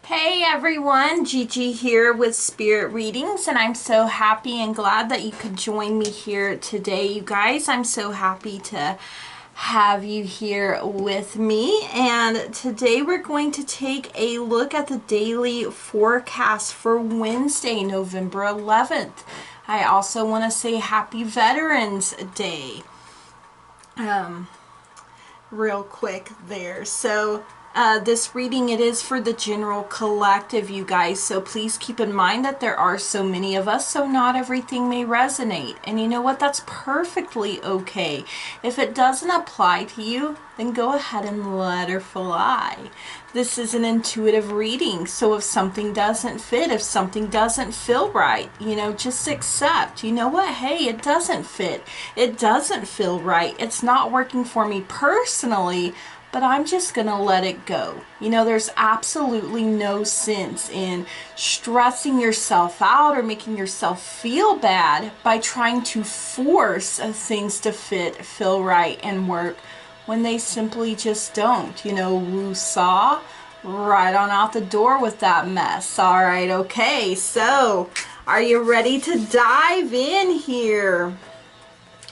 Hey everyone, Gigi here with Spirit Readings, and I'm so happy and glad that you could join me here today, you guys. I'm so happy to have you here with me, and today we're going to take a look at the daily forecast for Wednesday, November 11th. I also want to say Happy Veterans Day real quick there. So this reading, it is for the general collective, you guys, so please keep in mind that there are so many of us, so not everything may resonate. And you know what? That's perfectly okay. If it doesn't apply to you, then go ahead and let her fly. This is an intuitive reading, so if something doesn't fit, if something doesn't feel right, just accept. You know what? Hey, it doesn't fit. It doesn't feel right. It's not working for me personally, but I'm just going to let it go. There's absolutely no sense in stressing yourself out or making yourself feel bad by trying to force things to fit, feel right, and work when they simply just don't. Woo-saw, right on out the door with that mess. All right, okay, so are you ready to dive in here?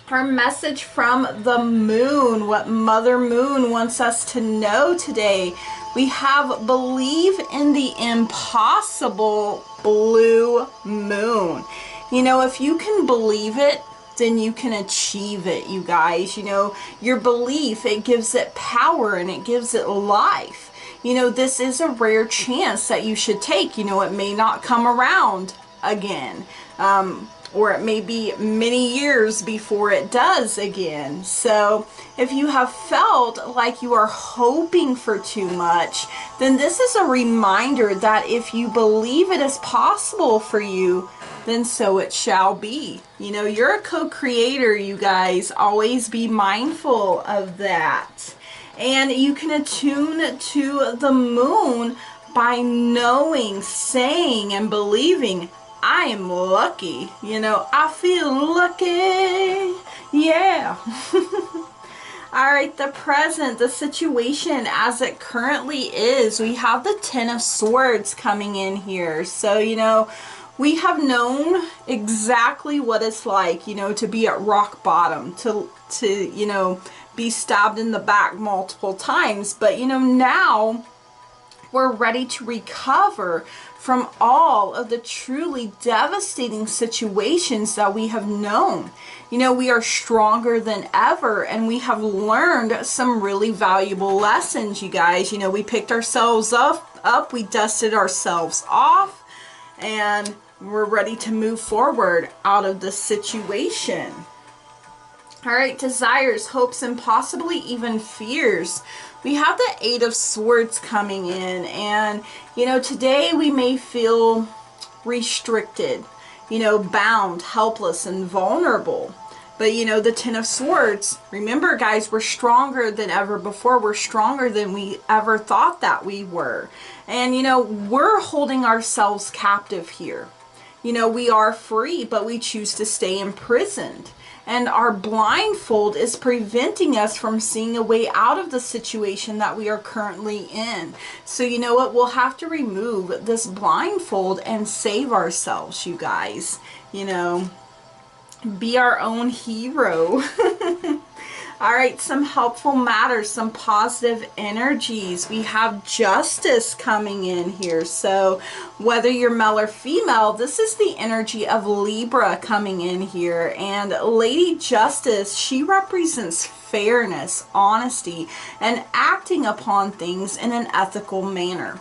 Our message from the moon, what Mother Moon wants us to know today. We have believe in the impossible blue moon. If you can believe it, then you can achieve it, you guys. Your belief, it gives it power and it gives it life. This is a rare chance that you should take. It may not come around again. Or it may be many years before it does again. So if you have felt like you are hoping for too much, then this is a reminder that if you believe it is possible for you, then so it shall be. You're a co-creator, you guys. Always be mindful of that. And you can attune to the moon by knowing, saying, and believing, I am lucky. I feel lucky. Yeah. All right, the present, the situation as it currently is. We have the Ten of Swords coming in here. So, we have known exactly what it's like, to be at rock bottom, to be stabbed in the back multiple times. But, now we're ready to recover from all of the truly devastating situations that we have known. We are stronger than ever, and we have learned some really valuable lessons, you guys. We picked ourselves up, we dusted ourselves off, and we're ready to move forward out of this situation. All right, desires, hopes, and possibly even fears. We have the Eight of Swords coming in, and today we may feel restricted, bound, helpless, and vulnerable. But the Ten of Swords, remember guys, we're stronger than ever before. We're stronger than we ever thought that we were. And we're holding ourselves captive here. We are free, but we choose to stay imprisoned. And our blindfold is preventing us from seeing a way out of the situation that we are currently in. So you know what? We'll have to remove this blindfold and save ourselves, you guys. Be our own hero. All right, some helpful matters, some positive energies. We have justice coming in here. So whether you're male or female, this is the energy of Libra coming in here. And Lady Justice, she represents fairness, honesty, and acting upon things in an ethical manner.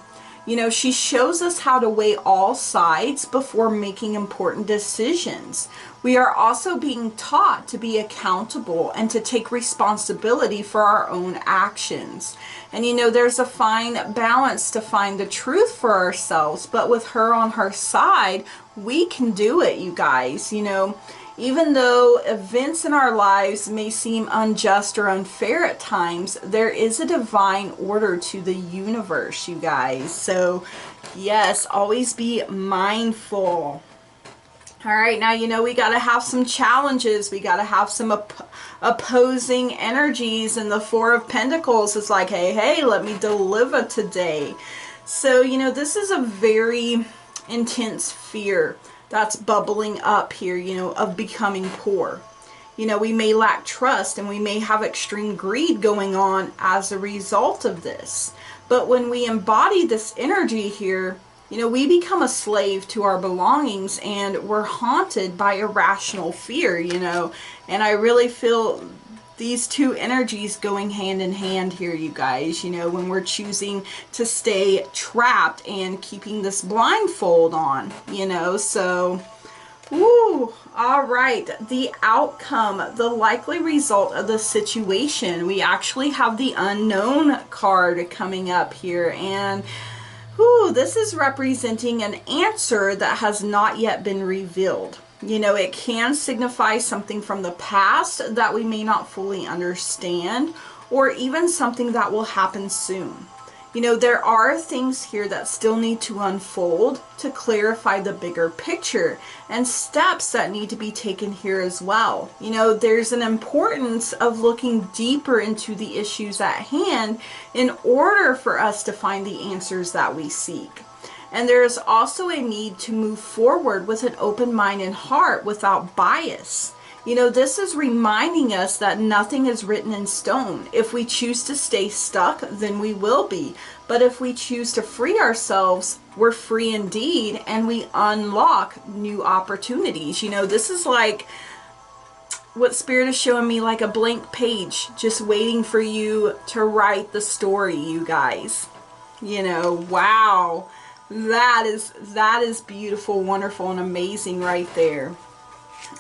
She shows us how to weigh all sides before making important decisions. We are also being taught to be accountable and to take responsibility for our own actions. And there's a fine balance to find the truth for ourselves, but with her on her side, we can do it, you guys. Even though events in our lives may seem unjust or unfair at times, there is a divine order to the universe, you guys. So, yes, always be mindful. All right, now we got to have some challenges. We got to have some opposing energies. And the Four of Pentacles is like, hey, let me deliver today. So, you know, this is a very intense fear that's bubbling up here, you know, of becoming poor. You know, we may lack trust and we may have extreme greed going on as a result of this. But when we embody this energy here, you know, we become a slave to our belongings and we're haunted by irrational fear, you know. And I really feel these two energies going hand in hand here, you guys, you know, when we're choosing to stay trapped and keeping this blindfold on, you know. So, woo, all right, the outcome, the likely result of the situation. We actually have the unknown card coming up here, and whoo, this is representing an answer that has not yet been revealed. You know, it can signify something from the past that we may not fully understand, or even something that will happen soon. You know, there are things here that still need to unfold to clarify the bigger picture, and steps that need to be taken here as well. You know, there's an importance of looking deeper into the issues at hand in order for us to find the answers that we seek. And there is also a need to move forward with an open mind and heart without bias. You know, this is reminding us that nothing is written in stone. If we choose to stay stuck, then we will be. But if we choose to free ourselves, we're free indeed, and we unlock new opportunities. You know, this is like what Spirit is showing me, like a blank page, just waiting for you to write the story, you guys. You know, wow. That is beautiful, wonderful, and amazing right there.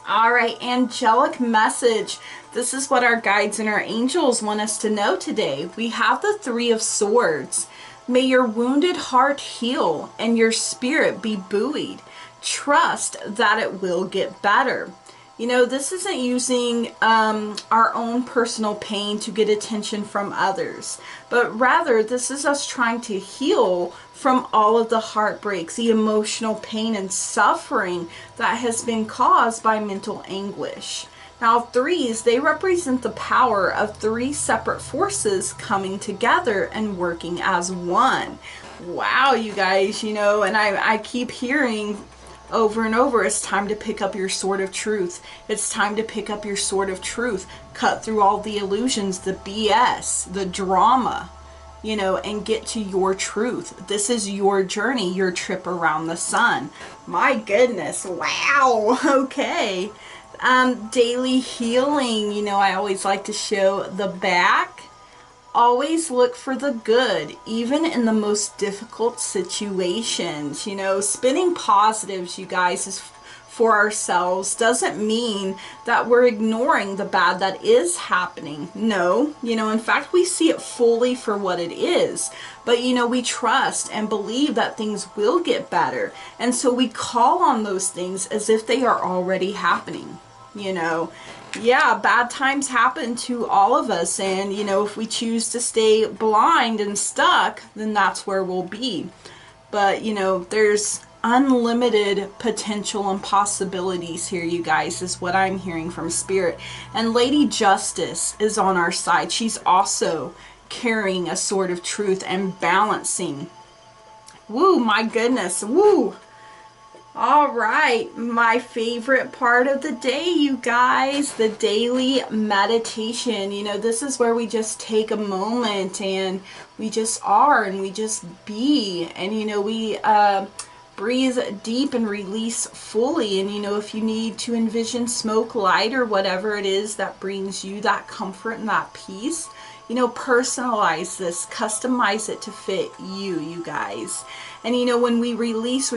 All right, angelic message. This is what our guides and our angels want us to know today. We have the Three of Swords. May your wounded heart heal and your spirit be buoyed. Trust that it will get better. You know, this isn't using our own personal pain to get attention from others, but rather this is us trying to heal from all of the heartbreaks, the emotional pain and suffering that has been caused by mental anguish. Now, threes, they represent the power of three separate forces coming together and working as one. Wow, you guys, you know, and I keep hearing over and over, it's time to pick up your sword of truth. It's time to pick up your sword of truth. Cut through all the illusions, the BS, the drama, you know, and get to your truth. This is your journey, your trip around the sun. My goodness, wow, okay. Daily healing, you know, I always like to show the back. Always look for the good, even in the most difficult situations. You know, spinning positives, you guys, is for ourselves doesn't mean that we're ignoring the bad that is happening. No, you know, in fact, we see it fully for what it is. But, you know, we trust and believe that things will get better. And so we call on those things as if they are already happening, you know. Yeah, bad times happen to all of us, and you know, if we choose to stay blind and stuck, then that's where we'll be. But you know, there's unlimited potential and possibilities here, you guys, is what I'm hearing from Spirit. And Lady Justice is on our side. She's also carrying a sword of truth and balancing. Woo, my goodness, woo. All right, my favorite part of the day, you guys, the daily meditation. You know, this is where we just take a moment and we just are and we just be. And, you know, we breathe deep and release fully. And, you know, if you need to envision smoke, light, or whatever it is that brings you that comfort and that peace, you know, personalize this, customize it to fit you, you guys. And you know, when we release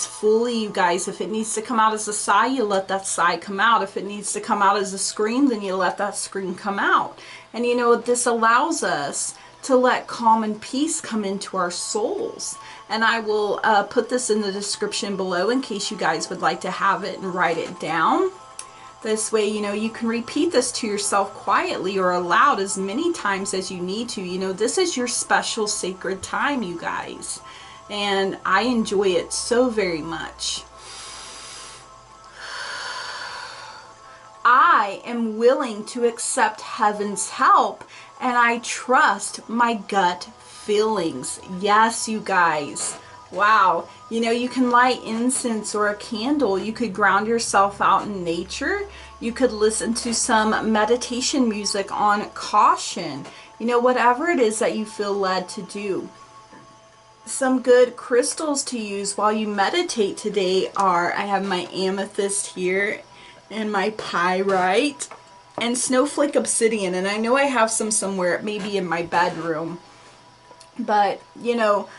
fully, you guys. If it needs to come out as a sigh, you let that sigh come out. If it needs to come out as a scream, then you let that scream come out. And you know, this allows us to let calm and peace come into our souls. And I will put this in the description below in case you guys would like to have it and write it down. This way, you know, you can repeat this to yourself quietly or aloud as many times as you need to. You know, this is your special sacred time, you guys. And I enjoy it so very much. I am willing to accept heaven's help, and I trust my gut feelings. Yes, you guys. Wow. You know, you can light incense or a candle. You could ground yourself out in nature. You could listen to some meditation music on caution. You know, whatever it is that you feel led to do. Some good crystals to use while you meditate today are, I have my amethyst here and my pyrite and snowflake obsidian. And I know I have some somewhere, maybe in my bedroom. But, you know,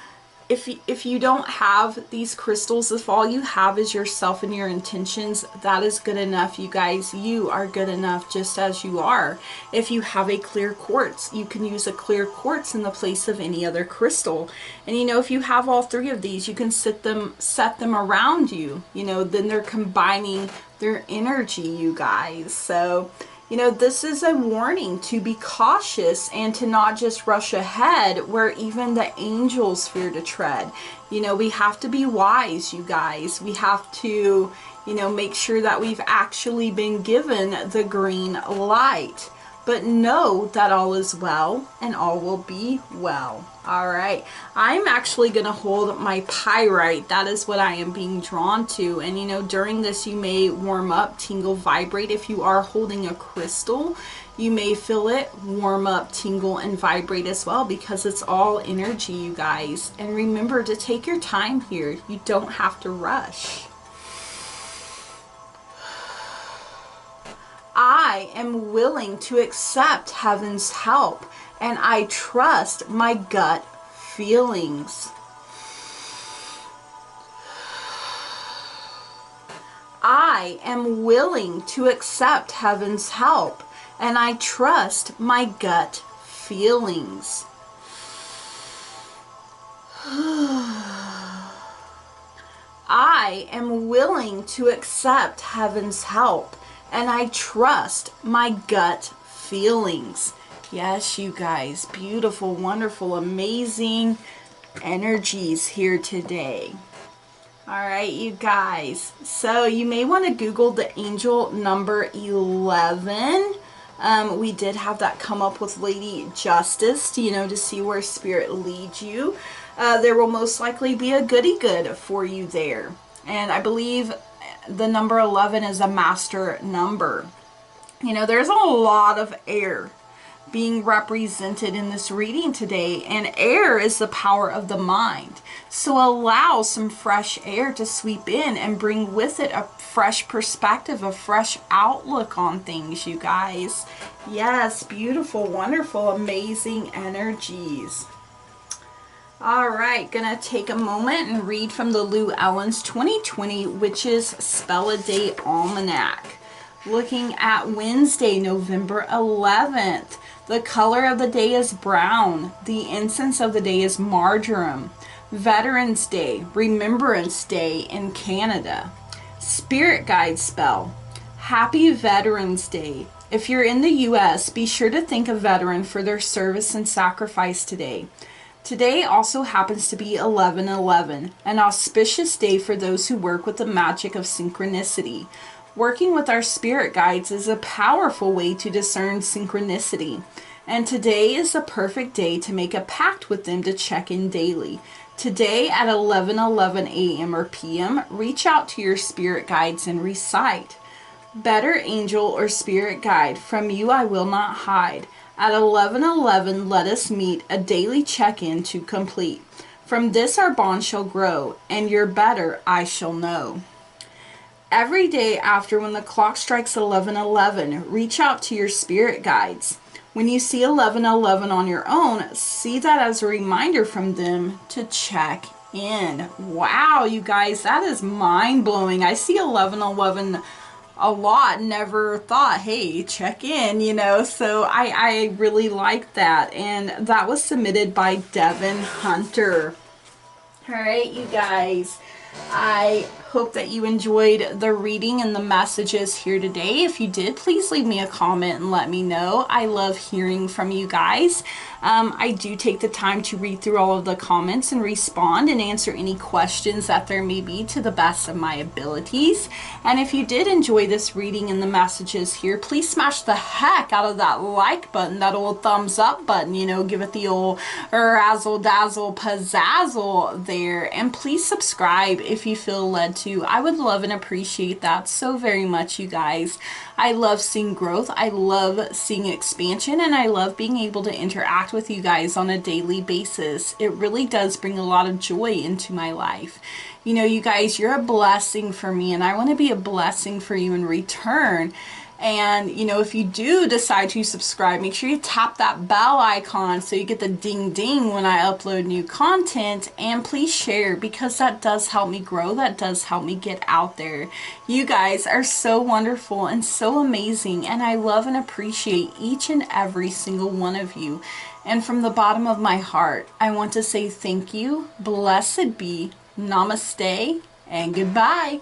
if you don't have these crystals, if all you have is yourself and your intentions, that is good enough, you guys. You are good enough just as you are. If you have a clear quartz, you can use a clear quartz in the place of any other crystal. And you know, if you have all three of these, you can set them around you. You know, then they're combining their energy, you guys. So, you know, this is a warning to be cautious and to not just rush ahead where even the angels fear to tread. You know, we have to be wise, you guys. We have to, you know, make sure that we've actually been given the green light. But know that all is well and all will be well. All right. I'm actually going to hold my pyrite. That is what I am being drawn to. And, you know, during this, you may warm up, tingle, vibrate. If you are holding a crystal, you may feel it warm up, tingle, and vibrate as well, because it's all energy, you guys. And remember to take your time here. You don't have to rush. I am willing to accept heaven's help, and I trust my gut feelings. I am willing to accept heaven's help, and I trust my gut feelings. I am willing to accept heaven's help, and I trust my gut feelings. Yes, you guys, beautiful, wonderful, amazing energies here today. All right, you guys. So you may want to Google the angel number 11. We did have that come up with Lady Justice, you know, to see where spirit leads you. There will most likely be a goody good for you there. And I believe the number 11 is a master number. You know, there's a lot of air being represented in this reading today, and air is the power of the mind. So allow some fresh air to sweep in and bring with it a fresh perspective, a fresh outlook on things, you guys. Yes, beautiful, wonderful, amazing energies. All right, gonna take a moment and read from the Lou Ellen's 2020 Witches Spell a Day Almanac. Looking at Wednesday, November 11th. The color of the day is brown. The incense of the day is marjoram. Veterans Day, Remembrance Day in Canada. Spirit Guide Spell. Happy Veterans Day. If you're in the U.S., be sure to thank a veteran for their service and sacrifice today. Today also happens to be 11/11, an auspicious day for those who work with the magic of synchronicity. Working with our spirit guides is a powerful way to discern synchronicity, and today is the perfect day to make a pact with them to check in daily. Today at 11:11 a.m. or p.m., reach out to your spirit guides and recite, "Better angel or spirit guide, from you I will not hide. At 11:11 let us meet, a daily check-in to complete. From this our bond shall grow, and your better I shall know." Every day after when the clock strikes 11:11, reach out to your spirit guides. When you see 11:11 on your own, see that as a reminder from them to check in. Wow, you guys, that is mind-blowing. I see 11:11 a lot, never thought, hey, check in, you know, so I really like that. And that was submitted by Devin Hunter. All right, you guys, I hope that you enjoyed the reading and the messages here today. If you did, please leave me a comment and let me know. I love hearing from you guys. I do take the time to read through all of the comments and respond and answer any questions that there may be to the best of my abilities. And if you did enjoy this reading and the messages here, please smash the heck out of that like button, that old thumbs up button, you know, give it the old razzle dazzle pizzazzle there. And please subscribe if you feel led to. I would love and appreciate that so very much, you guys. I love seeing growth, I love seeing expansion, and I love being able to interact with you guys on a daily basis. It really does bring a lot of joy into my life. You know, you guys, you're a blessing for me, and I want to be a blessing for you in return. And, you know, if you do decide to subscribe, make sure you tap that bell icon so you get the ding ding when I upload new content. And please share, because that does help me grow. That does help me get out there. You guys are so wonderful and so amazing. And I love and appreciate each and every single one of you. And from the bottom of my heart, I want to say thank you, blessed be, namaste, and goodbye.